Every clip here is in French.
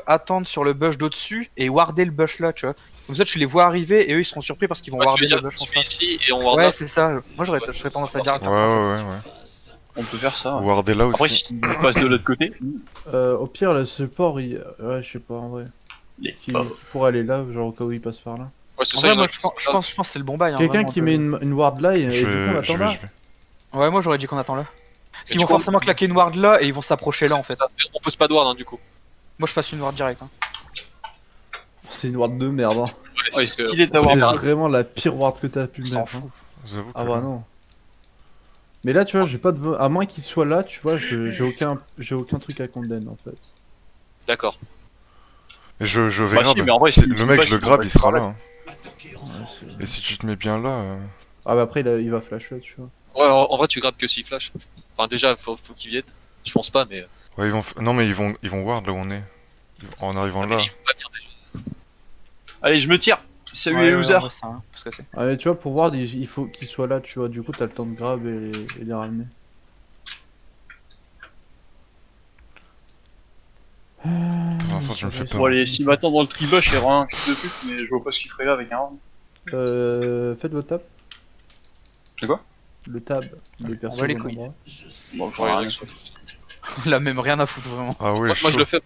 attendre sur le bush d'au-dessus et warder le bush là, tu vois. Comme ça, tu les vois arriver et eux ils seront surpris parce qu'ils vont Ouais, tu veux warder le dire, bush en tu mets face. ici et on ward Ouais, up. c'est ça. Moi, je serais tendance à dire à Ouais, faire ça en fait. ouais. On peut faire ça. Ouais. Wardella Après, aussi. s'il passe de l'autre côté, Au pire, le support, il... ouais, je sais pas en vrai. il est Qui pas- pourrait aller là, genre au cas où il passe par là. Ouais, c'est En ça, vrai, il y en moi, a je qui pense, sont je là. pense, je pense que c'est le bon bail. Hein, Quelqu'un vraiment, qui met une ward là et du coup on attend là. Je vais. Ouais, moi j'aurais dit qu'on attend là. Parce Mais qu'ils du vont coup, forcément claquer une ward là et ils vont s'approcher là en fait. ça. On pose pas de ward, hein, du coup. Moi je passe une ward direct. Hein. C'est une ward de merde. Hein. Ouais, stylé C'est d'avoir vraiment la pire ward que t'as pu Ils s'en mettre. Hein. foutent. J'avoue que. Ah bah non. Mais là, tu vois, j'ai pas de. À moins qu'il soit là, tu vois, j'ai aucun truc à condamner en fait. D'accord. Et je Bah verrai. si, mais en vrai, si- le si mec, pas, je le il grab, va il sera pas là. Hein. Ouais, c'est- Et si tu te mets bien là. ah bah après, il va flash là, tu vois. Ouais, en vrai, tu grabbes que si flash. Enfin, déjà, faut qu'ils viennent. Je pense pas, mais. Ouais, ils vont. Non, mais ils vont ward là où on est. En arrivant là. Il faut pas venir déjà. Allez, je me tire. Salut Ouais, les ouais, losers. ouais, c'est un- parce que c'est. Ah mais tu vois, pour ward, il faut qu'il soit là, tu vois. Du coup, t'as le temps de grab et les ramener. Pour l'instant, tu me fais Bon peur. allez, s'il m'attend dans le tribush, c'est vraiment un fils de pute, mais je vois pas ce qu'il ferait là avec un round. Faites votre tab. C'est quoi? Le tab des persos. va les au couilles. endroit. Bon, je Ouais, vois rien. d'accord. Il a même rien à foutre vraiment. Ah ouais, Moi, je chaud. le fais.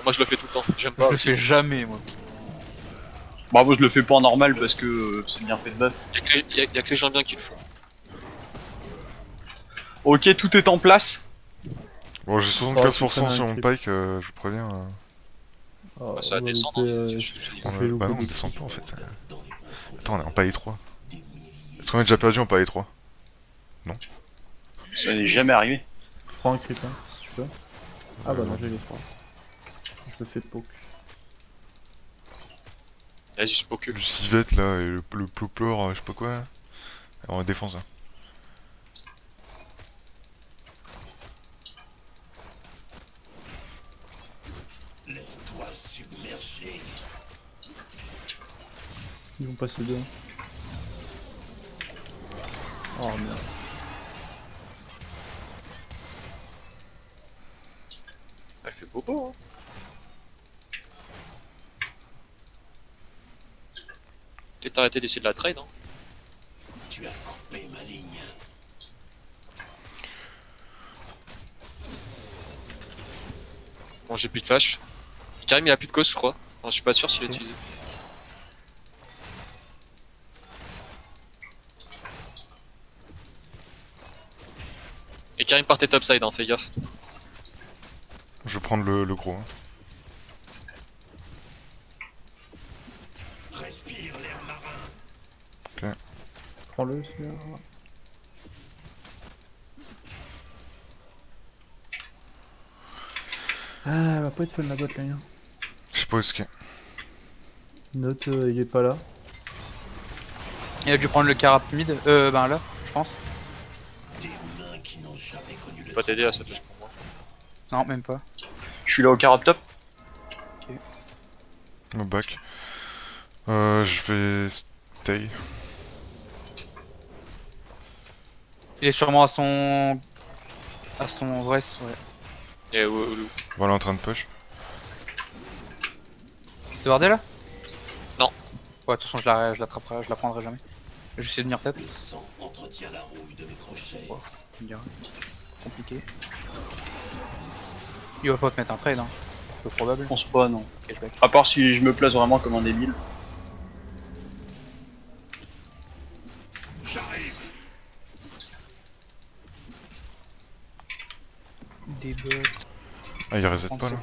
Moi, je le fais tout le temps. J'aime Je pas. le fais jamais moi. Bah moi je le fais pas en normal parce que c'est bien fait de base. Y a que les gens bien qui le font. Ok, tout est en place. Bon, j'ai Oh, 75% tu sur mon prenais un pike, je vous préviens. Ah, Bah, ça va on descendre. louper, Hein, On fait louper bah non, on des descend pas en fait. Attends, on est en palier 3. Est-ce qu'on a déjà perdu en palier 3? Ça n'est jamais arrivé. Prends un creep, hein, si tu peux. Ah bah non, j'ai les trois. Je le fais poke. Vas-y, je peux que. Du civette là, et le ploplore, je sais pas quoi. On va défense. Hein. Ils vont passer deux. Oh merde. Elle fait bobo, hein. Peut-être arrêter d'essayer de la trade, hein. Tu as coupé ma ligne. Bon, j'ai plus de flash. Karim, il a plus de cause, je crois. Enfin, je suis pas sûr s'il a Ok. utilisé. Et Karim partait topside, hein, fais gaffe. Je vais prendre le gros. Hein. Respire l'air marin. Prends-le celui-là. Ah, elle va pas être fun la boîte là. Hein. Je sais pas où est-ce qu'il est. Note, il est pas là. Il a dû prendre le carap mid. Ben là, je pense. Des humains qui n'ont jamais connu Je le peux pas t'aider à cette flèche pour moi. Non, même pas. Je suis là au carrot top. Au back. Je vais stay. Il est sûrement à son. À son vrai. Ouais. Et Voilà, en train de push. C'est bardé là? Non. Ouais, de toute façon, je l'attraperai, je la prendrai jamais. Je vais essayer de venir top. Le sang entretient la rouille de mes crochets. On dirait. Compliqué. Il va pas te mettre un trade, hein. Peu probable. Je pense pas, non. Cashback. À part si je me place vraiment comme un débile. J'arrive. Des bots. Ah, il reset pas là.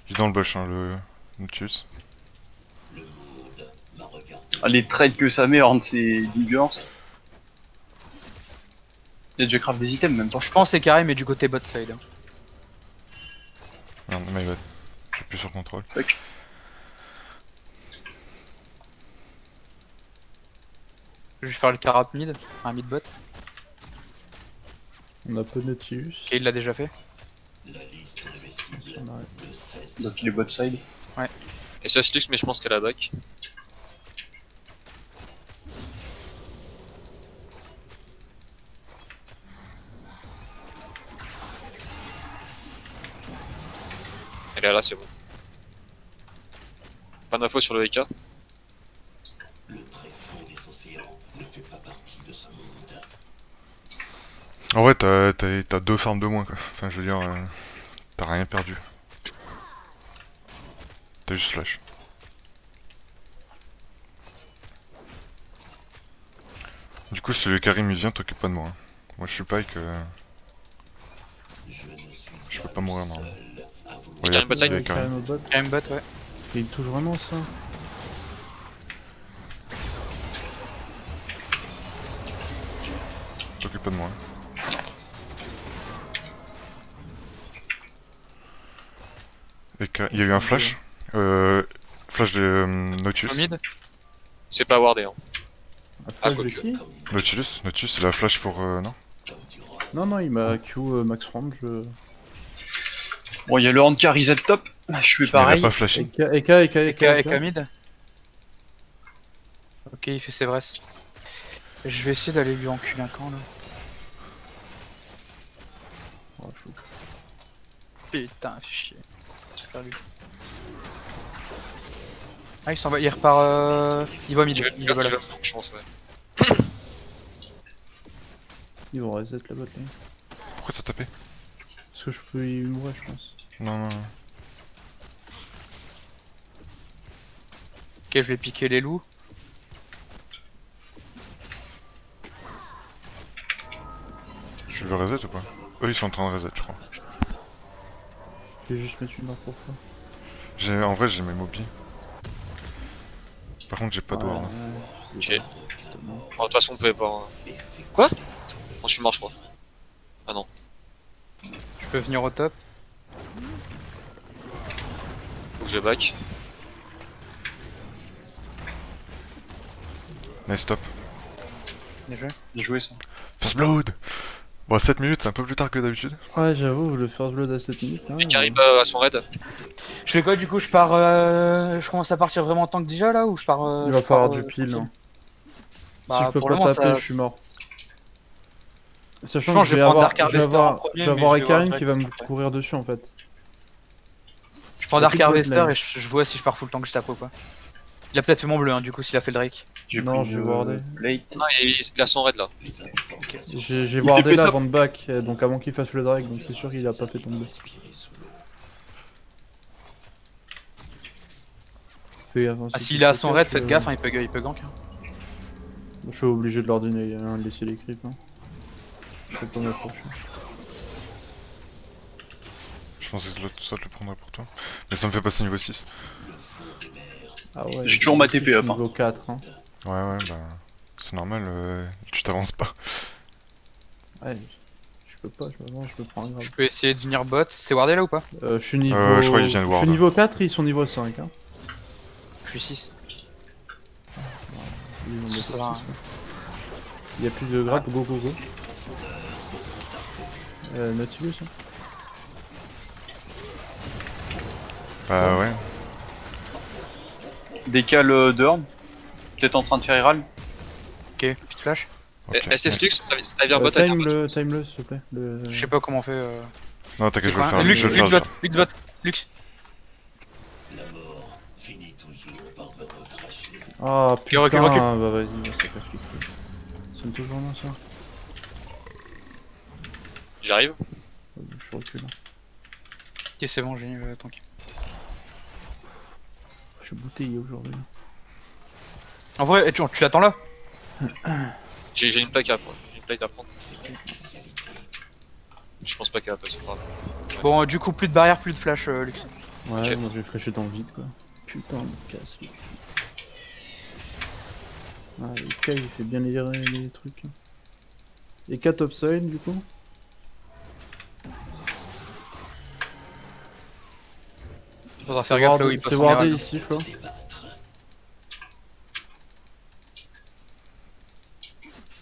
Il est dans le bush, hein, le Nautilus. Le monde m'a regardé. Ah, les trades que ça met, Horn, c'est dégueulasse. Il y a déjà craft des items, même pas. Je pense que c'est carré, mais du côté bot side. Merde, my bad. J'ai plus sur contrôle. C'est vrai que Je vais faire le carap mid, un mid bot. On a peu de Nautilus. Ok, il l'a déjà fait. La liste de mes cibles On arrête. ne cesse donc il est bot side. Et ça se mais je pense qu'elle a back. Elle est là, c'est bon. Pas d'infos sur le EK. Le tréfonds des océans ne fait pas partie de ce monde. En vrai, t'as 2 farms de moins, quoi. Enfin, je veux dire, t'as rien perdu. T'as juste flash. Du coup, si le Karim il vient, t'occupe pas de moi. Hein. Moi, je suis pas avec. Je peux pas mourir normalement. Et Karim bot side. y a Karim. Karim au bot. Quand même bot, ouais. Il touche vraiment ça. T'occupe pas de moi. Et il y a eu un flash. Flash de Nautilus. Sur mid. C'est pas wardé, hein. Un flash de quoique. qui? Nautilus, c'est la flash pour. Non. Non, il m'a Q max range. Bon, il y a le handcar reset top. Je fais Il a pareil. pas flashé. EK mid. Ok, il fait ses vrais. Je vais essayer d'aller lui enculer un camp là. Oh, chaud. Putain, fais chier. J'ai perdu. Ah, il s'en va, il repart. Il va mid, il va là. Je pense, ouais. Ils vont reset la bot lane. Pourquoi t'as tapé? Parce que je peux y mourir, je pense. Non. Ok, je vais piquer les loups. Je veux reset ou pas? Eux ils sont en train de reset, je crois. Je vais juste mettre une barre pour ça. En vrai, j'ai mes mobiles. Par contre, j'ai pas de ward. hein. Je sais Ok. pas, exactement. Bon, de toute façon, on pouvait pas. Quoi? Non, je suis mort, je crois. Ah non. Je peux venir au top. Faut que je back. Nice stop. Bien joué. Bien joué ça. First Blood. Bon, 7 minutes, c'est un peu plus tard que d'habitude. Ouais, j'avoue, le first blood à 7 minutes là. Et Karim à son raid. Je fais quoi du coup? Je pars. Je commence à partir vraiment en tank déjà là ou je pars. Il va je falloir pars, du pile. tranquille Hein. Bah, Si je peux pour pas le moment, taper, ça- je suis mort. Sachant Je pense que que je vais prendre Dark je vais Harvester en premier, je vais mais avoir je vais voir Ekarim qui va me direct après. courir dessus en fait. Je prends Dark plus de bot Harvester lane. et je vois si je pars full tank juste après ou pas. Il a peut-être fait mon bleu hein, du coup s'il a fait le Drake. J'ai Non, pris j'ai le wardé. late. Non, il a son raid là. J'ai wardé TP là top. avant de back, donc avant qu'il fasse le drag, donc c'est sûr qu'il a pas fait tomber. Fais gaffe, hein, Ah si s'il tu est à te son raid, caches, faites gaffe, hein, il peut gank. Hein. Je suis obligé de leur donner un de laisser les creeps. Hein. Je peux pas m'approcher. Je pensais que ça te le prendrait pour toi. Mais ça me fait passer niveau 6. Ah ouais, J'ai toujours ma je suis TP up, hein. Niveau 4. Hein. Ouais, bah. C'est normal, tu t'avances pas. Ouais, je peux pas, je peux prendre un grave. Je peux essayer de venir bot. C'est wardé là ou pas? Je suis niveau... je crois qu'il vient de je ward. suis niveau 4 et ils sont niveau 5. Hein. Je suis 6. Ils ont Ça des sert à rien. saucisses, Il y a plus de grappe, go. Nautilus. Hein. Bah ouais. Décale de Horn. Peut-être en train de faire Iral. Ok, petite flash. Ok. SS Lux, ça vient bot, elle vient bot. Time-le s'il te plaît. Le... Je sais pas comment on fait. Non, t'inquiète, C'est je vais le quoi faire. Lux, Je vais le Lux faire. bot, Lux bot, Lux. La mort finit toujours par me recracher. Ah putain, recule. bah vas-y, ça casse les couilles. Ça me touche vraiment ça. J'arrive. Je recule. Ok, c'est bon, j'ai eu le tank. Je suis bouteillé aujourd'hui. En vrai, tu l'attends là? J'ai une plaque à prendre. J'ai une plaque à prendre. Je pense pas qu'elle va passer par là. Bon, du coup, plus de barrière, plus de flash, Lux. Ouais, Ok. moi je vais flasher dans le vide quoi. Putain, il me casse les couilles. Ah, Eka il fait bien les trucs. Eka topside du coup. Faudra faire gaffe là où il passe C'est en wardé mirage. ici, Flo.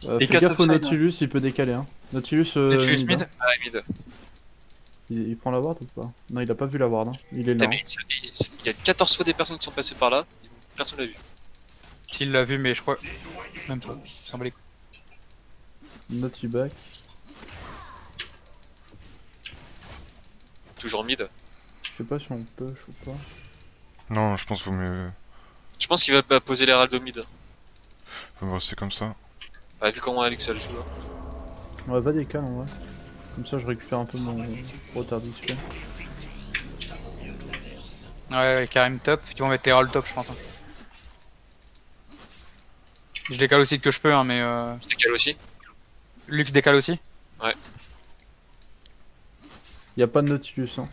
Fais Eka gaffe au topside, Nautilus, il peut décaler. Hein. Nautilus, Nautilus mid, hein. mid. Ah, mid. Il prend la ward ou pas? Non, il a pas vu la ward. Hein. Il est là. Putain, mais il y a 14 fois des personnes qui sont passées par là. Personne l'a vu. S'il l'a vu, mais je crois. Même pas. Ça s'en bat les couilles. Naughty back. Toujours mid. sais pas si on push ou pas. Non, je pense qu'il vaut mieux Je pense qu'il va poser l'Herald au mid. rester comme ça. Ah, vu comment Alex elle joue là. On va pas décaler en vrai. Comme ça je récupère un peu mon retard d'XP. Ouais, Karim top. Ils vont mettre les rolls top, je pense. Hein. Je décale aussi que je peux, hein, mais Je décale aussi. Lux décale aussi. Y'a pas de Nautilus hein.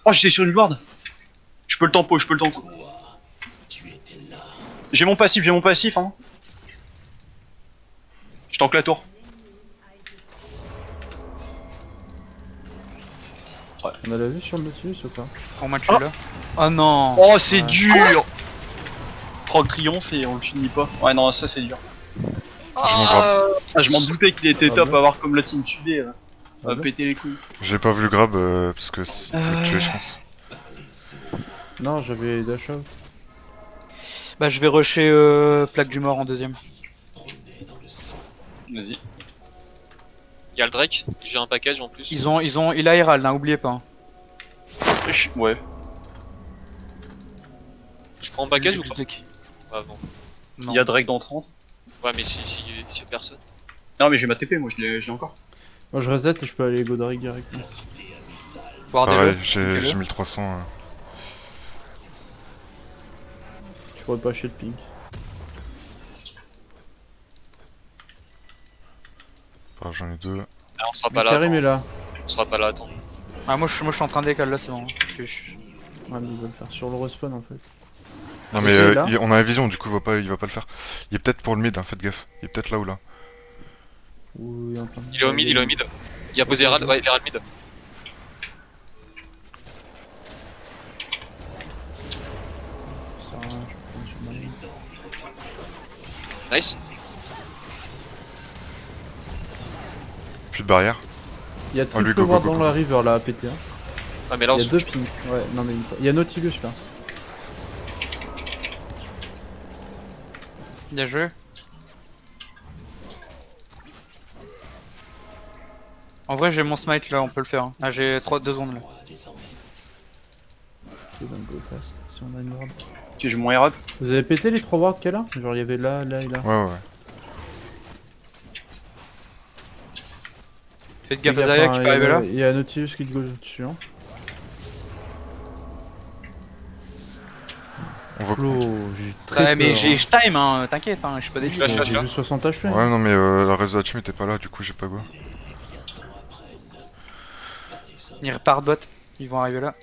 Oh, j'étais sur une ward. Je peux le tempo, je peux le tempo. J'ai mon passif, hein. Je tank la tour. On a la vue sur le Nautilus ou pas? Au moins tu es là. Oh non. Oh, c'est Ouais. dur. Frog triomphe et on le finit pas. Ouais, non, ça c'est dur. Ah, je m'en doutais qu'il était Ah top bon à voir comme la team sudée. On va bon péter les couilles. J'ai pas voulu grab parce que il peut le tuer, je pense. Non, j'avais dash out. Bah je vais rusher plaque du mort en deuxième. Vas-y. Y'a le Drake, j'ai un package en plus. Il a Herald, hein, oubliez pas. Hein. Ouais. Je prends un package ou Lux pas? deck. Ah non. Non. Il y a Drake dans 30. Ouais, mais si y'a personne. Non, mais j'ai ma TP, moi je l'ai encore. Moi je reset et je peux aller Godric directement. Wardez-le. Pareil, j'ai 1300. Je pourrais pas acheter de ping. Ah, j'en ai deux. Ah, on sera pas là. Karim Attends. est là. On sera pas là, attends. Ah, moi je suis en train de décaler là, c'est bon. Ouais, mais il va le faire sur le respawn en fait. Non Ah, mais c'est là on a la vision, du coup il va pas le faire. Il est peut-être pour le mid, hein, faites gaffe. Il est peut-être là ou là. Ou il est en train de- Il est au mid, il est au mid. Il a posé Herald, ouais, Herald mid. Ça sert à rien, je prends sur ma ligne. Nice. Plus de barrière. Il y a Oh, lui, triple go, go, ward go, dans go. la river là à péter. Hein. Ah, mais là, on Il y a se deux touche. pings. Ouais, non mais il y a Nautilus là. Bien joué. En vrai, j'ai mon smite là, on peut le faire. Hein. Ah, j'ai 2 secondes là. C'est dans le go fast si on a une ward. Ok, j'ai mon air up. Vous avez pété les 3 wards qu'il y a là? Genre il y avait là, là et là. Ouais. Faites gaffe à Zarya qui peut arriver là. Il y a Nautilus qui te go dessus. Hein. On va. Flo, j'ai très Ouais, mais peur, je hein. time, hein, t'inquiète, hein, je suis pas débile. Flash, flash, J'ai là. vu 60 HP. Ouais non mais la reste de la team était pas là, du coup j'ai pas go. Ils repartent bot, ils vont arriver là.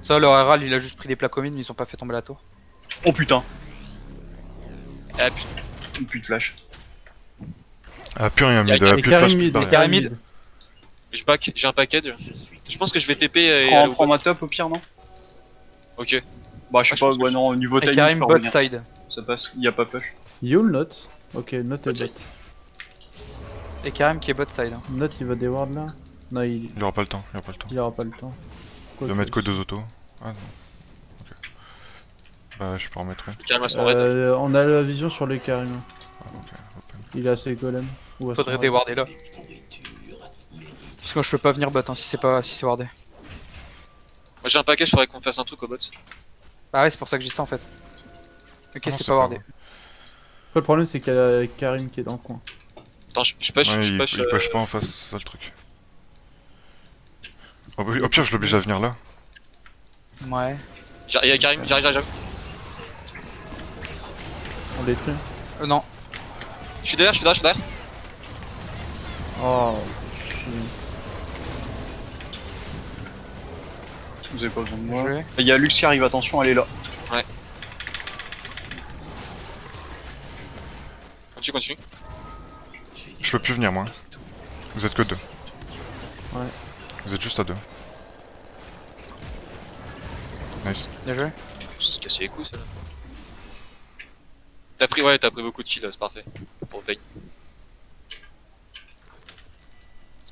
Ça, leur Herald il a juste pris des plaques communes, mais ils ont pas fait tomber la tour. Oh putain. Ah putain. Une pute flash. Ah plus rien mid, Y a plus de flash, plus de mid, barrière. Karim mid. J'ai un package. Je pense que je vais TP et aller Prends, au prends bot. ma top au pire, non? Ok. Bah, je sais Ah, je pas, pense que ouais, non, au niveau Et timing, Karim je peux bot revenir. side. Ça passe, y a pas push. You'll note. Ok, note est Ok. bot. Et Karim qui est bot side. Hein. Note il va des wards là. Non, Il aura pas le temps, il aura pas le temps. Il va mettre que 2 autos. Ah non. Ok. Bah je peux en mettre une. Calme à son raid. On a la vision sur les Karim. Ah, ok, open. Il a assez golem. Ou à Faudrait son déwarder là. Parce que moi je peux pas venir bot hein, si c'est wardé. Moi j'ai un package, faudrait qu'on fasse un truc au bot. Ah ouais, c'est pour ça que j'ai ça en fait. Ok, Non, c'est pas wardé. Après, le problème c'est qu'il y a Karim qui est dans le coin. Attends, je push, Ouais, je il push. push pas en face, c'est ça le truc. Au pire je l'oblige à venir là. Ouais. Y'a Karim, j'arrive. On détruit. Non. Je suis derrière. Oh, chier. Vous avez pas besoin de Bien moi. joué. Il y a Lux qui arrive, attention, elle est là. Continue. Je peux plus venir moi. Vous êtes que 2. Ouais. Vous êtes juste à 2. Nice. Bien joué. Se casser les couilles, celle-là. T'as pris beaucoup de kills, là, c'est parfait. Pour Vayne.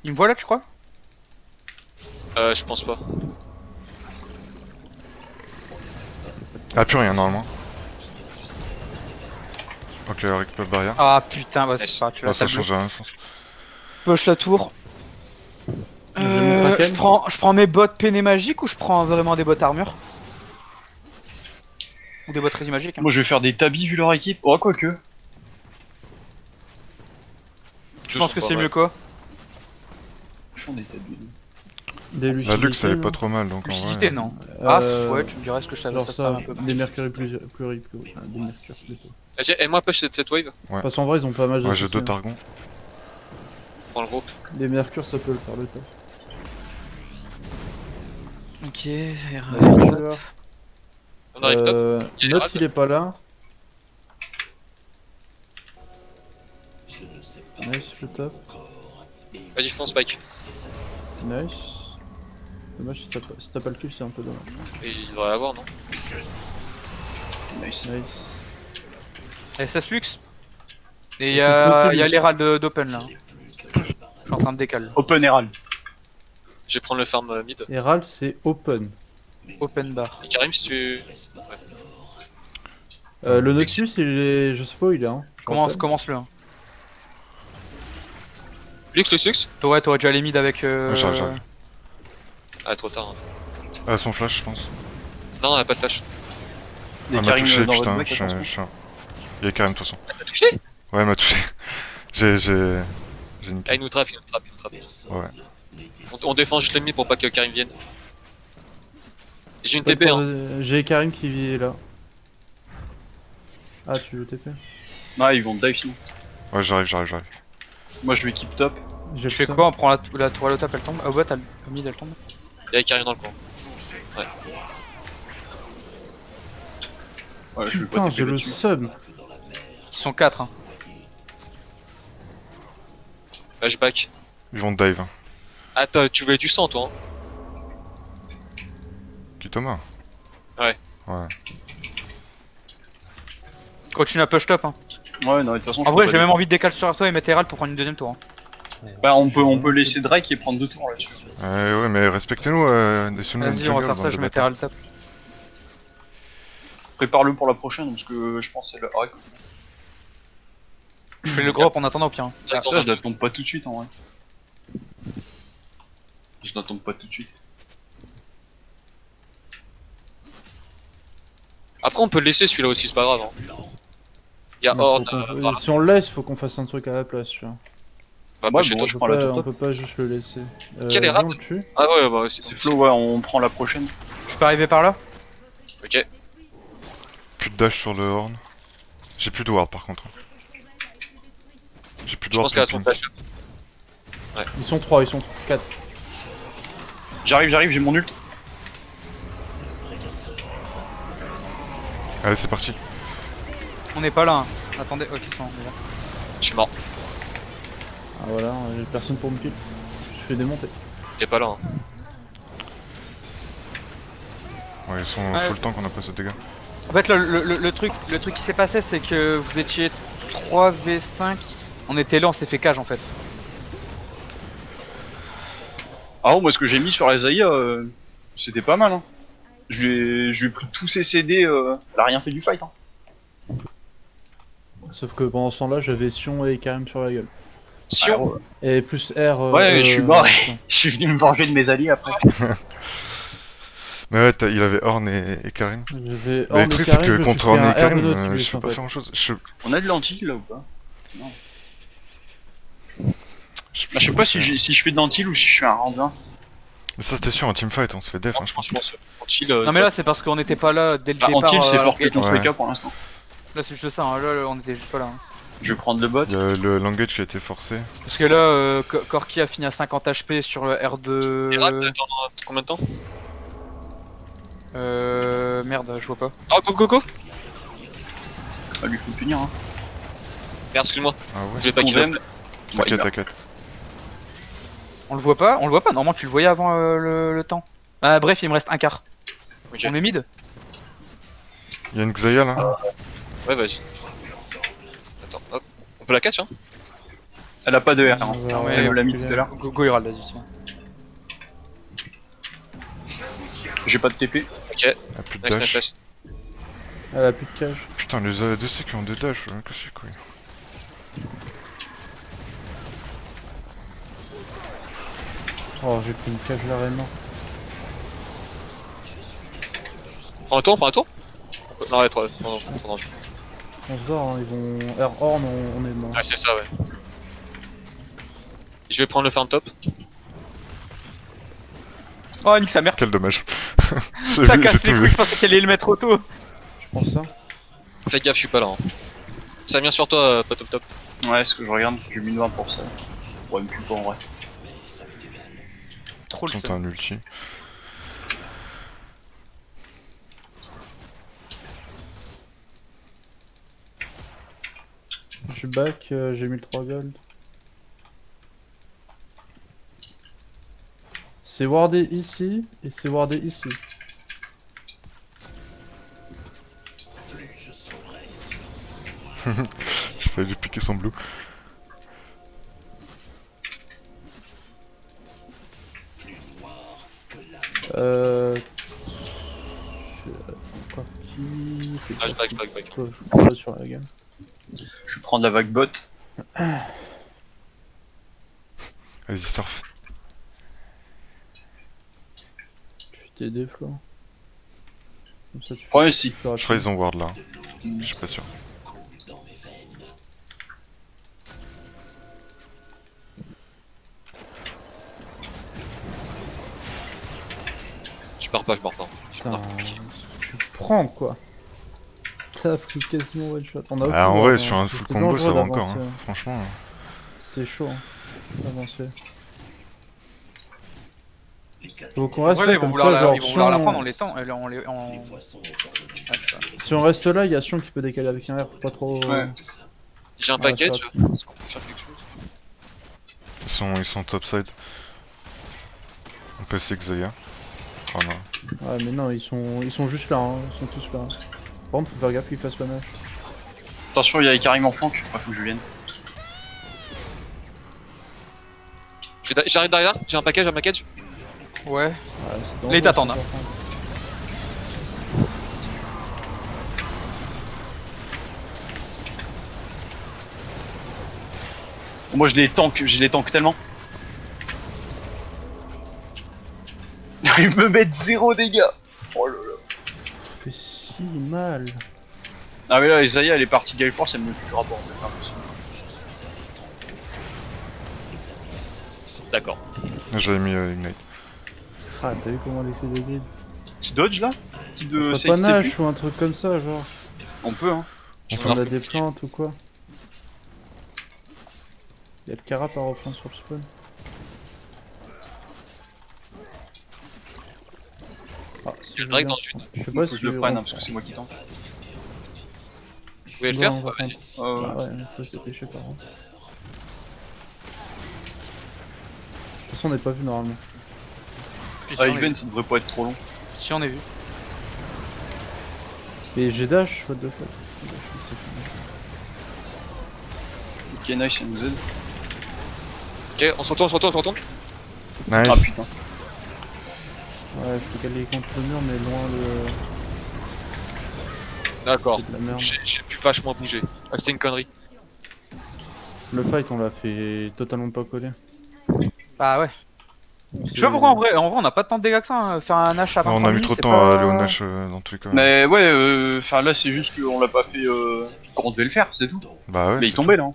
Il me voit là, tu crois? Je pense pas. Ah plus rien normalement. Ok, récupère barrière. Ah putain, bah c'est Nice. ça, tu Ah, l'as ça tablé. change rien, je pense. Push la tour. J'ai mon Kraken. Je prends mes bottes peinées magiques ou je prends vraiment des bottes armure? Ou des bottes résine magiques hein. Moi je vais faire des tabis vu leur équipe. Oh, quoique. Je pense que c'est mieux quoi. Je fais des tabis. Des La lucidité, luxe, elle est non pas trop mal, donc en Lucidité vrai... non. Ah Euh, ouais, tu me dirais ce que Genre ça ça, parle un peu. des mercury pluri, des mercure plutôt. Vas-y, aide-moi à push cette wave. Parce qu'en vrai, ils ont pas mal de Ouais, j'ai CC, 2 hein. targons. Prends le groupe. Les mercure, ça peut le faire le taf. Ok, On arrive top. Il y a Note, Herald. il est pas là. Nice, le top. Vas-y, fonce spike. Nice. Dommage si t'as pas le kill, c'est un peu dommage. Et il devrait l'avoir, non? Nice. Nice. SS Lux. Et il y C'est a tranquille, l'Herald d'Open là. Je suis en train de décaler. Open Herald. Je vais prendre le farm mid. Herald, c'est open. Open bar. Et Karim, si tu. Le Nautilus, il est. Je sais pas où il est. Hein. Commence-le. Hein. Lux. Toi, t'aurais dû aller mid avec. j'arrive. Ah, trop tard. Hein. Ah, son flash, je pense. Non, on a pas de flash. Des Elle m'a Karim touché, dans votre putain. bac, attention. Il y a Karim, de toute façon. Ah, t'as touché? Ouais, elle m'a touché. J'ai niqué. Ah, il nous trappe. Ouais. On défend juste l'ennemi pour pas que Karim vienne. J'ai une Peut-être TP, pour- hein. J'ai Karim qui vit là. Ah, tu veux TP? Ah, ils vont dive sinon. Ouais, j'arrive. Moi je vais keep top. J'ai Tu fais ça. quoi? On prend la tour à l'au top, elle tombe. Ah ouais, t'as le mid, elle tombe. Il y a Karim dans le coin. Ouais, je vais pas Putain, TP j'ai le là-dessus. sub. Ils sont 4 hein. Flashback. Ils vont dive. Hein. Attends, tu voulais du sang, toi, hein? Qui Thomas? Ouais. Ouais. Continue à push top hein. Ouais, non, de toute façon, En je vrai, peux j'ai pas même envie de décaler sur toi et mettre Herald pour prendre une deuxième tour. Hein. Bah, on peut laisser Drake et prendre 2 tours là-dessus. Ouais, mais respectez-nous, laissez-nous Vas-y, on va faire ça, je vais mettre Herald top. Prépare-le pour la prochaine parce que je pense que c'est le hack. Je fais le gros up en attendant au pire. Hein. Ah, ça, je l'attends pas tout de suite en vrai. Je l'attends pas tout de suite. Après, on peut le laisser celui-là aussi, c'est pas grave. Hein. Il y a Mais Horde. faut qu'on- par là. si on le laisse, faut qu'on fasse un truc à la place, tu vois. Bah, Ouais, chez bon, toi. je prends la tour On top. peut pas juste le laisser. Quel est viens, rap on le tue. Ah ouais, bah c'est C'est Flo, ouais, on prend la prochaine. Je peux arriver par là? Ok. Plus de dash sur le horn. J'ai plus de ward par contre. J'ai plus de Je ward. pense qu'elle a son flash. Ils sont 3, ils sont 4. J'arrive, j'ai mon ult. Allez, c'est parti. On n'est pas là. Hein. Attendez, ok, c'est bon. on est là. Je suis mort. Ah voilà, j'ai personne pour me kill. Je fais démonter. T'es pas là. Hein. Ouais, ils sont Ouais. full tank, on a pas ce dégâts. En fait, le truc qui s'est passé, c'est que vous étiez 3v5. On était là, on s'est fait cage en fait. Ah, moi, ce que j'ai mis sur la Zaya, c'était pas mal. Hein. Je lui ai pris tous ses CD, elle a rien fait du fight. Hein. Sauf que pendant ce temps-là, j'avais Sion et Karim sur la gueule. Sion. Et plus R. Ouais, je suis mort. Sion. Je suis venu me venger de mes alliés après. Mais ouais, il avait Horn et Karim. J'avais Mais Horn le et truc, c'est Karim, que je me contre suis Horn pris et un R Karim, de notre je peux en pas fait. faire grand chose. On a de l'anti là ou pas? Je Je sais pas si je fais de l'anti ou si je suis un round 1. Mais ça, c'était sûr, un teamfight, on se fait def, hein, je pense. Franchement, on chill. Non mais là, c'est parce qu'on n'était pas là dès le Bah, départ. anti, c'est fort que Là, contre Ouais. les cas pour l'instant. c'est juste ça. Hein. Là, on était juste pas là. Hein. Je vais prendre le bot. Il y a le langage qui a été forcé. Parce que là, Corki a fini à 50 HP sur le R2. Herald, t'attends combien de temps? Merde, je vois pas. Ah, go. Ah, lui faut le punir. Hein. Merde, excuse-moi. Ah ouais, Je vais pas Ton kill Vem, up. t'inquiète, t'inquiète. On le voit pas? Normalement, tu le voyais avant le temps. Ah, bref, il me reste un quart. Ok. On met mid? Il y a une Xayah là. Ouais, vas-y. Attends, hop. On peut la catch, hein? elle a pas de R. Hein. Ouais, Non, ouais, Elle me l'a mis ouais. tout à l'heure. Go Herald, vas-y. c'est bon. J'ai pas de TP. Ok. Ah, plus de Nice. dash. Elle a plus de cage. Putain, Putain, les ADC qui ont des dash, que c'est quoi? Oh, j'ai pris une cage l'arène. Prends un tour, prends un tour. Non, arrête, ouais, non, non. On se barre, hein, ils vont... Air Horn, on est mort. Ah, c'est ça, ouais. Je vais prendre le farm top. Oh, nique sa mère. Quel dommage. Ça casse les couilles, je pensais qu'elle allait le mettre auto. Je pense ça. Fais gaffe, je suis pas là. Hein. Ça vient sur toi, pas top top. Ouais, ce que je regarde, j'ai mis une 20 pour ça. Ouais, il me tue pas en vrai. Trop le Ils sont seum. un ulti. Je suis back, j'ai mis le 3 gold. C'est wardé ici, et c'est wardé ici. J'ai failli lui piquer son blue. Euh... Quoi qui fait Ah, je back. Toi, je suis pas sur la gamme. Je vais prendre la vague bot. Vas-y, surf. Je vais t'aider, Flo. Comme ça, tu Le problème, c'est fais Je crois qu'ils ont ward là. Je suis pas sûr. Je pars pas. Putain, tu prends quoi. Ça a pris quasiment one shot. On a Ah, en aucun vrai, ward, sur hein. un full C'est combo, ça dangereux va encore. d'avancer, Hein. Franchement. C'est chaud, hein, d'avancer. Faut qu'on reste Voilà, là ils vont comme vouloir ça, genre, ils vont vouloir la si on- prendre en les temps. Ah, ça. Si on reste là, il y a Sion qui peut décaler avec un R, pas trop... Ouais. J'ai un Ouais, package. ça Est-ce qu'on peut faire quelque chose? Ils sont topside. On peut essayer Xayah. Oh non. Ouais mais non, ils sont juste là, hein. Ils sont tous là. Par contre, faut faire gaffe qu'ils fassent pas nage. attention, il y a Karim en flanc. Ouais, faut que je vienne. J'arrive derrière, j'ai un package. Ouais. Ouais, c'est dangereux, Les t'attendent, c'est hein. important. Moi, je les tank tellement. Ils me mettent 0 dégâts. Oh là là. Ça fait si mal. Ah mais là, Isaiah, elle est partie Gale Force, elle me touchera pas en fait, c'est impossible. D'accord. J'avais mis Ignite. Ah, t'as vu comment on essaie de grid? Petit dodge là? Petit de Pas side step. nage ou un truc comme ça, genre. On peut hein. Je On a marque des plantes ou quoi? Y'a le carap à reprendre sur le spawn. Ah, si Il y a le je drag viens. dans une. Je sais Faut pas que si je le prenne hein, parce que c'est moi qui tank. Vous pouvez le Ouais, faire? on va Ouais, vas-y. prendre. Ah ouais, faut se dépêcher par contre. De toute façon, on n'est pas vu normalement. Puis, Ah, si, on est Even, vu. ça devrait pas être trop long. Si on est vu. Et j'ai dash, what the fuck. Ok, nice, ça nous aide. Ok, on se retourne. Nice. Ah putain. Ouais, faut qu'elle est contre le mur, mais loin de. D'accord. C'est de la merde. J'ai pu vachement bouger. Ah, c'était une connerie. Le fight, on l'a fait totalement pas coller. Bah ouais. On Je s'est- sais pas pourquoi en vrai on n'a pas tant de dégâts que ça. Hein. Faire un H à 23 On a mis minutes, trop de c'est temps pas... à aller au Nash dans tous les cas. Mais ouais, enfin là c'est juste qu'on l'a pas fait quand on devait le faire, c'est tout. Bah ouais. Mais il c'est tombait là. Hein.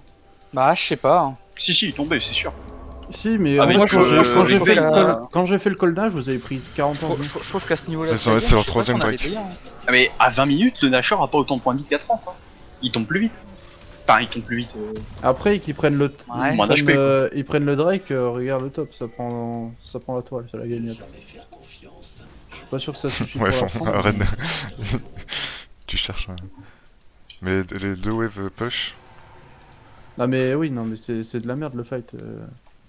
Bah je sais pas. Hein. Si, il tombait, c'est sûr. Si, mais Ah, en mais fait, moi, quand je j'ai fait, trouve quand j'ai fait le call dash, vous avez pris 40 Je, ans. trouve- je trouve qu'à ce niveau-là, Mais de c'est- la c'est game, leur je sais pas troisième si on a des break. dégâts, hein. Ah, mais à 20 minutes, le Nashor a pas autant de points de vie qu'à 30. Hein. Il tombe plus vite. Enfin, il tombe plus vite. Après, qu'ils prennent le, Ouais. Moins d'HP, quoi. ils prennent le Drake, regarde le top, ça prend la toile, c'est la gagnette. Je suis pas sûr que ça suffit Ouais, pour la bon, prendre. arrête. Tu cherches. Mais les deux waves push. Ah mais oui, non mais c'est de la merde le fight.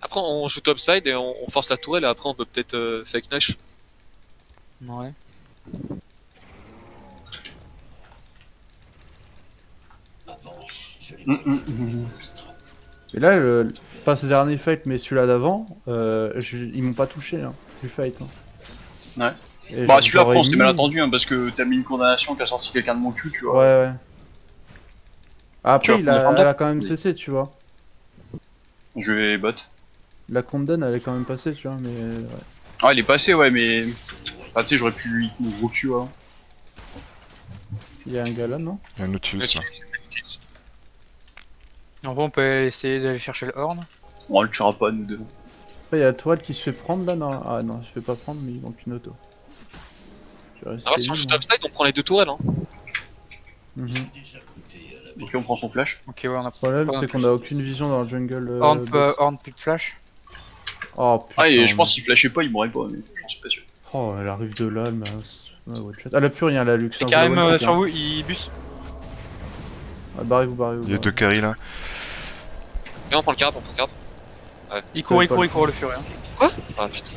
Après, on joue topside et on force la tourelle et après, on peut peut-être fake Nash. Ouais. Et là, pas ce dernier fight, mais celui-là d'avant, ils m'ont pas touché hein, du fight. Hein. Ouais. Et Bah, genre, celui-là, après, on j'aurais s'était mis- mal attendu hein, parce que t'as mis une condamnation qui a sorti quelqu'un de mon cul, tu vois. Ouais, ouais. Après, Tu vas prendre elle a Fanta quand même Oui. cessé, tu vois. Je vais bot. La Condon, elle est quand même passée, tu vois, mais... ouais. Ah, il est passé, ouais, mais. Ah, tu sais, j'aurais pu hit mon gros cul, hein. Il y a un gars là, non? Il y a un Nautilus là. Nautilus. En vrai, on peut essayer d'aller chercher le horn. On le tuera pas, nous deux. Après, il y a la toile qui se fait prendre là, non? Ah non, il se fait pas prendre, mais il manque une auto. Je vais Ah, si on rester joue libre. topside, on prend les deux tourelles. Hein. Mhm. Ok, on prend son flash. Ok, ouais, on a Le problème, pas c'est plus. qu'on a aucune vision dans le jungle. Horn plus de flash. Oh putain. Ah, et je pense qu'il flashait pas, il mourrait pas, mais je suis pas sûr. Oh, elle arrive de là, elle m'a. Elle a plus rien, la luxe. Et carrément sur vous, il bus. Barrez-vous, barrez-vous. Il y a deux carry là. Et on prend le card, on prend le card. Il court le furie. Hein. Quoi? Ah putain.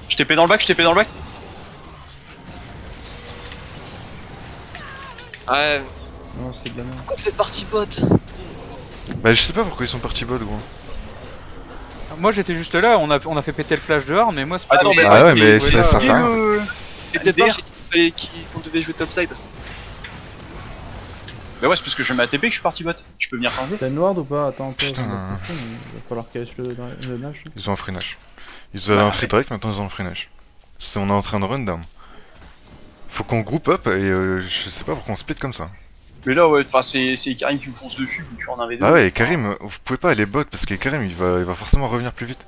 Je TP dans le bac, je TP dans le bac. Ouais, Non, c'est de la merde. pourquoi vous êtes parti bot? Bah je sais pas pourquoi ils sont partis bot gros. Moi j'étais juste là, on a fait péter le flash de horn, mais moi c'est pas. Attends, mais. Ah ouais, mais ça ça fait rien. Dès le départ, j'ai dit qu'on devait jouer topside. Bah ouais, c'est parce que je mets ATP que je suis parti bot. Tu peux venir faire un jeu? T'as une ward ou pas? Attends un peu. Putain. Il va falloir cache le Nash. Ils ont un free Nash. Ils avaient un free Drake, maintenant ils ont un free Nash. On est en train de run down. Faut qu'on groupe up et je sais pas pourquoi on split comme ça. Mais là, ouais, enfin, c'est Karim qui me fonce dessus, vous tuez en 1v2. Ah ouais, et Karim, vous pouvez pas aller bot parce que Karim il va forcément revenir plus vite.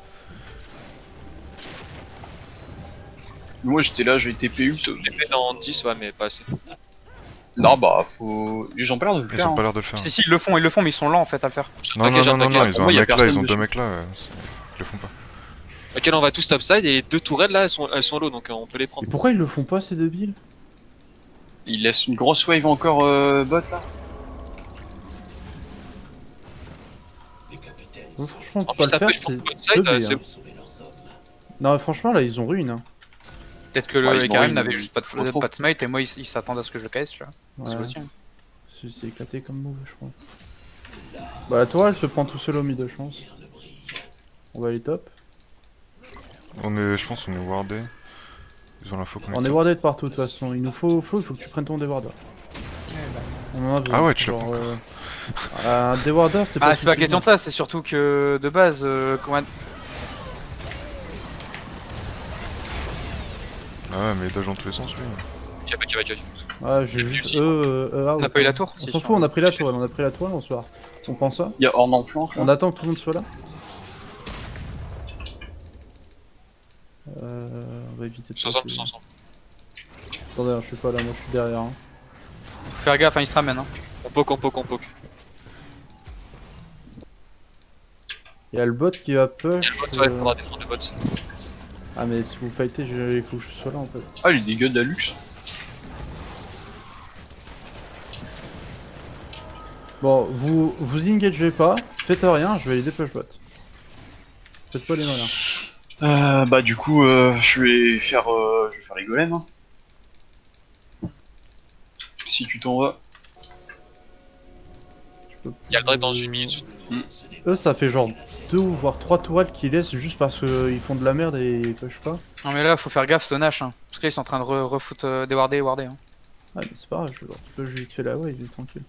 Moi j'étais là, j'ai TPU. TP dans 10, ouais, mais pas assez. Non, bah, faut. Les gens ont pas l'air de le Ils faire. ont pas Hein. l'air de le faire. Si, si, ils le font, mais ils sont lents en fait à le faire. Non, non, non, non, non, ils ont Moi, un y a mec là, personne ils ont deux dessus. mecs là. Ils le font pas. Ok, là on va tous topside et les deux tourelles là, elles sont low donc on peut les Et prendre. pourquoi ils le font pas, ces débiles? Il laisse une grosse wave encore bot là. Ouais, franchement, En pas plus, le ça peut, faire, je pense, c'est topside, teubé, c'est hein. Non, mais franchement, là, ils ont ruine. Hein. Peut-être que Ouais, le ils Karim ont- n'avait juste pas trop. de smite et moi il s'attendait à ce que je le caisse, tu vois. Ouais. C'est aussi, hein. C'est éclaté comme move, je crois. Bah, la toile se prend tout seul au mid, je pense. On va aller top. Je pense qu'on est wardé. Ils ont l'info qu'on On est wardé de partout, de toute façon. Il nous faut, Flo, il faut que tu prennes ton déwardeur. On en a besoin. Ah ouais, tu l'as Genre, un déwardeur, c'est pas Ah, c'est pas suffisant. question de ça, c'est surtout que de base, comment. Ah ouais, mais il dodge dans tous les sens lui. Ok. Ah, j'ai juste On a pas eu la tour? On Si, s'en si, fout, on a pris la tour, on a pris la toile, on se barre. On prend ça. Il y a Horn en flanc. On attend que tout le monde soit là. On va éviter de Tous ensemble, passer. tous ensemble. Attendez, hein, je suis pas là, moi je suis derrière. Hein. Faut faire gaffe, hein, il se ramène. Hein. On poke. Il y a le bot qui va push. Le bot, ouais, faudra défendre le bot. Ah, mais si vous fightez, il faut que je sois là en fait. Ah, les dégâts de la luxe. Bon, vous engagez pas, faites rien, je vais aider push bot. Faites pas les malins. Bah, du coup, je vais faire les golems. Hein. Si tu t'en vas. Il y a le Drake dans une minute. Eux, ça fait genre 2 ou voire 3 tourelles qu'ils laissent juste parce qu'ils font de la merde et ils push pas. Non, mais là, faut faire gaffe, ce Nash. Hein. Parce que là, ils sont en train de refoutre déwarder. Hein. Ah, mais c'est pas grave, je peux vite fait la wave, il est tranquille.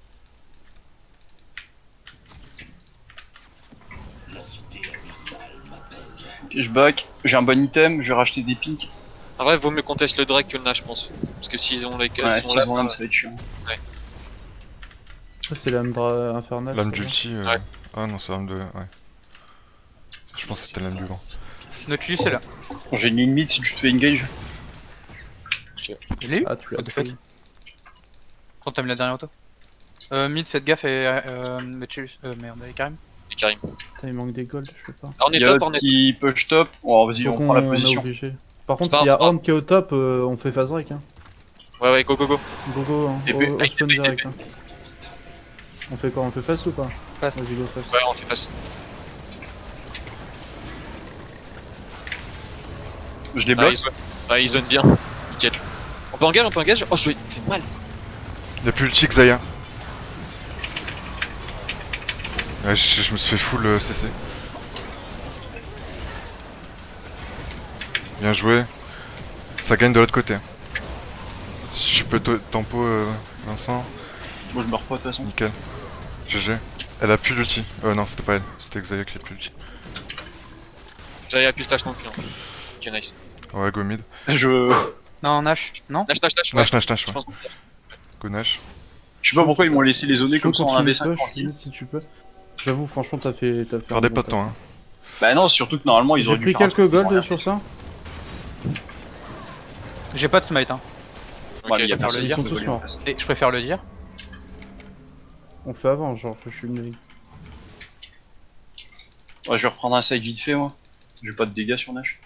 Ok, je back. J'ai un bon item, je vais racheter des piques. En vrai, vaut mieux qu'on teste le Drake que le Nash, je pense. Parce que s'ils ont les Ouais, s'ils s'ils ont l'âme, ça va être chiant. Ça, c'est l'âme infernale. Lame c'est d'ulti. Ouais. Ah non, c'est lame de. Ouais. Je pense que c'était lame du vent. Nautilus est là. J'ai une ligne mid si tu te fais engage. Il est eu? bon. Ah, tu l'as What the fait. fuck? Quand t'as mis la dernière auto. Mid, faites gaffe et Nautilus. Merde, et Karim. Et Karim. Putain, il manque des golds, je sais pas. Ah, on est Il y a top, l'autre on est qui push top. Oh, vas-y, Faut on prend la qu'on est position. obligé. Par contre, C'est pas s'il y a grave, Horn qui est au top, on fait phase break. Hein. Ouais, go. Go, hein. TP, Au spawn direct. Hein. On fait quoi? On fait fast ou pas? Fast. Vas-y, go fast. Ouais, on fait face. Je les Ah, bloque. ils zone bien. Nickel. On peut engage. Oh, je lui ai fait mal. Il a plus le chick Zaya. Ouais, je me suis fait full CC. Bien joué. Ça gagne de l'autre côté. Si je peux tempo Vincent, Moi, je meurs pas de toute façon. nickel. GG. Elle a plus l'ulti. Non, c'était pas elle. C'était Xayah qui a plus l'ulti. J'avais appuyé flash non plus. Hein. Ok, nice. Ouais, go mid. Je Non, Nash, non? Nash, Nash, Nash. Nash, Nash, Nash, Je ouais. pense. Go Nash. sais pas pourquoi ils m'ont laissé les zoner Tu peux comme ça en continuer 1v5 push, tranquille. si tu peux. J'avoue, franchement, t'as fait. Perdez un pas bon de temps, hein. Bah non, surtout que normalement ils J'ai auraient dû pris faire un quelques truc, ils ont golds rien sur fait. ça. J'ai pas de smite, hein. Ok, Ouais, mais il y a faire personne le qui dire. peut Ils sont tous voler en morts. face. Et je préfère le dire. On fait avant, genre, je suis une. Ouais, je vais reprendre un side vite fait moi. J'ai pas de dégâts sur Nash.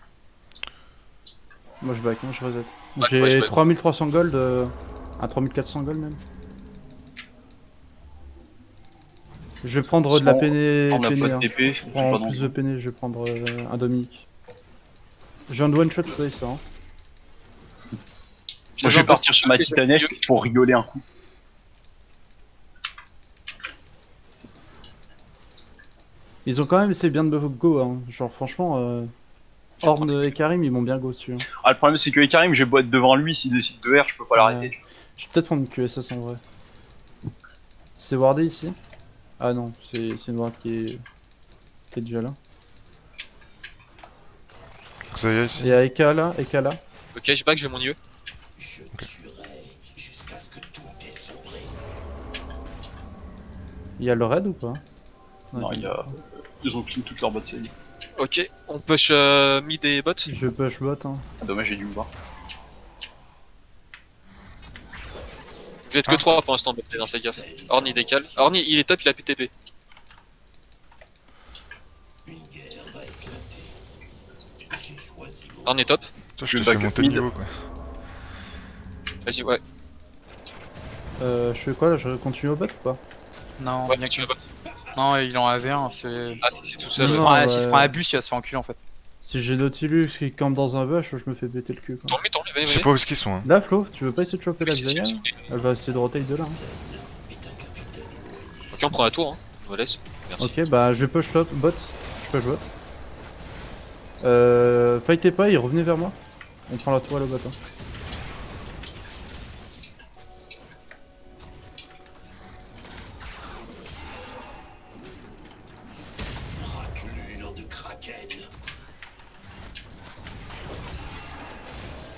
Moi je back, moi je reset. Ouais, J'ai ouais, je back. 3300 gold, à 3400 gold même. Je vais prendre de la Sinon, péné. On a péné, pas de hein. TP, Je j'ai prends pas plus d'enjeu. de péné, je vais prendre un Dominique. J'ai un one shot, ça, ça. Hein. Moi je vais partir sur ma titanesque pour rigoler un coup. Ils ont quand même essayé bien de me go, hein. Genre franchement, Horn et Karim ils m'ont bien go dessus. Hein. Ah, le problème c'est que Karim, j'ai beau être devant lui, s'il décide de R, je peux pas l'arrêter. Je vais peut-être prendre une QSS en vrai. C'est wardé ici? Ah non, c'est une ward qui est déjà là. Xayah ici. Et à Eka là, Eka là. Ok, je back, j'ai mon UE. Je tuerai jusqu'à ce que tout est sombré. Il y a le raid ou pas? Non, Ouais. il y a. Ils ont clean toute leur bot side. Ok, on push mid et bot. Je push bot hein. Ah, dommage, j'ai dû me voir. Vous êtes que 3 pour l'instant, bot lane, fais gaffe. Orni décale. Orni il est top, il a plus TP. Une guerre va éclater. J'ai choisi mon Orni est top. Toi, Je je t'ai back fait up monter de mid. niveau, quoi. Vas-y, ouais. Je fais quoi là? Je continue au bot ou pas? Non, Ouais, bien tu que- veux bot. non, il en avait un. C'est. Ah, si, c'est tout S'il seul. se Non, prend ouais. s'il se prend un bus, il va se faire enculer en fait. Si j'ai Nautilus qui campe dans un bush, je me fais péter le cul quoi. Tant mieux, venez, Je sais venez. pas où est-ce qu'ils sont, hein. Là Flo, tu veux pas essayer de choper la Si, si, Xayah? si, si. Elle va essayer de rotate de là. Hein. Ok, on prend la tour, hein. On va laisse. Merci. Ok, bah je vais push top, bot. Je push bot. Fightez pas, il revenez vers moi. On prend la tour et le bot. Hein. raclure de kraken.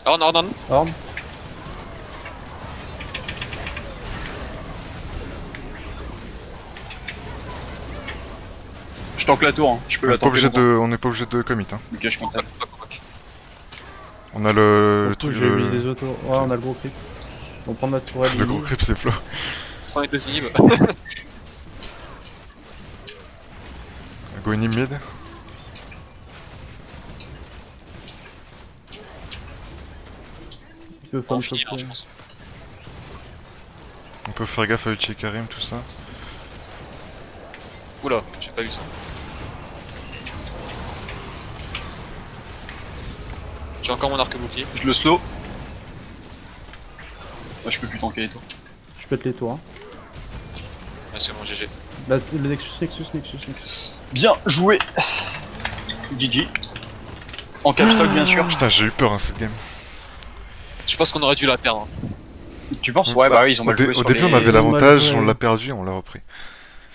Orn, Orn, Orn. Orb. Je tank la tour, hein. Je peux On la est pas tanker. obligé longtemps. de, on n'est pas obligé de commit, hein. Ok, je compte ça. On a le Surtout, truc j'ai mis de... des autos. Ouais, on a le gros creep. On prend notre tourelle. Le gros creep, c'est Flo. Prends les deux inhibs. Go in mid. Il peut On farm finit, hein, choper. je pense. On peut faire gaffe à Uchi et Karim, tout ça. Oula, j'ai pas vu ça. J'ai encore mon arc bouclier. Je le slow. Là, je peux plus tanker les tours. Je pète les tours. Hein. Ouais, c'est bon, GG. Là, le Nexus. Bien joué. GG. En capstock, bien sûr. Putain, j'ai eu peur, hein, cette game. Je pense qu'on aurait dû la perdre. Hein. Tu penses? Ouais, bah oui, ils ont mal joué Au sur début, les... on avait Ils ont mal l'avantage, joué. on l'a perdu, on l'a repris.